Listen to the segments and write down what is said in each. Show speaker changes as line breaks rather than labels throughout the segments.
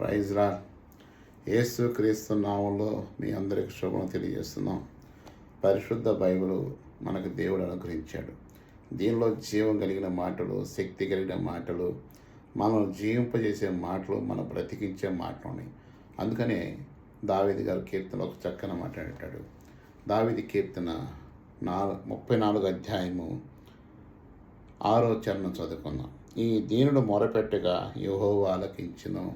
Praise lord. యేసు క్రీస్తు నామంలో మీ అందరికి శుభం తెలియజేస్తున్నాం. పరిశుద్ధ బైబిల్ మనకు దేవుడు అనుగ్రహించాడు. దీనిలో జీవం కలిగిన మాటలు, శక్తి కలిగిన మాటలు, మనం జీవింపజేసే మాటలు, మనం బ్రతికించే మాటలు ఉన్నాయి. అందుకనే దావీదు గారు కీర్తన ఒక చక్కన మాట్లాడాడు. దావీదు కీర్తన 34 అధ్యాయము 6వ చరణం చదువుకుందాం. ఈ దీనుడు మొరపెట్టగా యెహోవా ఆలకించును.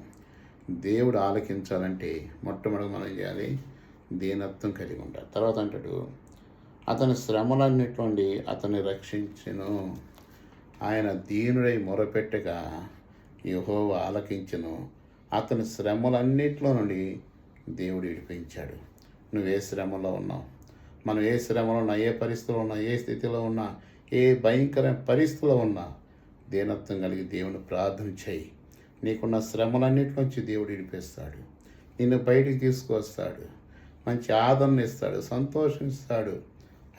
దేవుడు ఆలకించాలంటే మొట్టమొదటి మనం చేయాలి, దీనత్వం కలిగి ఉంటాడు. తర్వాత అంటాడు, అతని శ్రమలన్నిటి నుండి అతన్ని రక్షించును. ఆయన దీనుడై మొరపెట్టగా యెహోవా ఆలకించును. అతని శ్రమలన్నిటిలో నుండి దేవుడు విడిపించాడు. నువ్వు ఏ శ్రమలో ఉన్నావు, మనం ఏ శ్రమలో ఉన్నా, ఏ పరిస్థితిలో ఉన్నా, ఏ స్థితిలో ఉన్నా, ఏ భయంకర పరిస్థితిలో ఉన్నా, దీనత్వం కలిగి దేవుని ప్రార్థన చేయి. నీకున్న శ్రమలన్నిటి నుంచి దేవుడు విడిపిస్తాడు. నిన్ను బయటికి తీసుకొస్తాడు, మంచి ఆదరణ ఇస్తాడు, సంతోషిస్తాడు.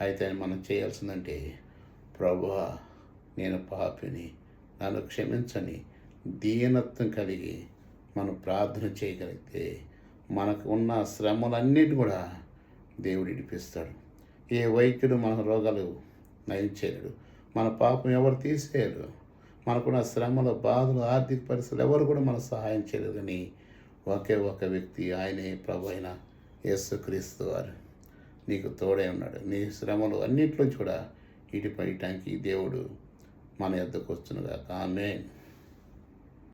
అయితే మనం చేయాల్సిందంటే, ప్రభువా నేను పాపిని, నన్ను క్షమించని దీనత్వం కలిగి మనం ప్రార్థన చేయగలిగితే మనకు ఉన్న శ్రమలన్నిటి కూడా దేవుడు విడిపిస్తాడు. ఏ వైద్యుడు మన రోగాలు నయం చేయలేడు, మన పాపం ఎవరు తీసేయరు. మనకున్న శ్రమలు, బాధలు, ఆర్థిక పరిస్థితులు ఎవరు కూడా మనకు సహాయం చేయలేదు. కానీ ఒకే ఒక వ్యక్తి, ఆయనే ప్రభు అయిన యేసుక్రీస్తు వారు నీకు తోడే ఉన్నాడు. నీ శ్రమలు అన్నింటిలో కూడా ఇటుపైటానికి దేవుడు మన యొద్దకు వచ్చునుగాక. ఆమేన్.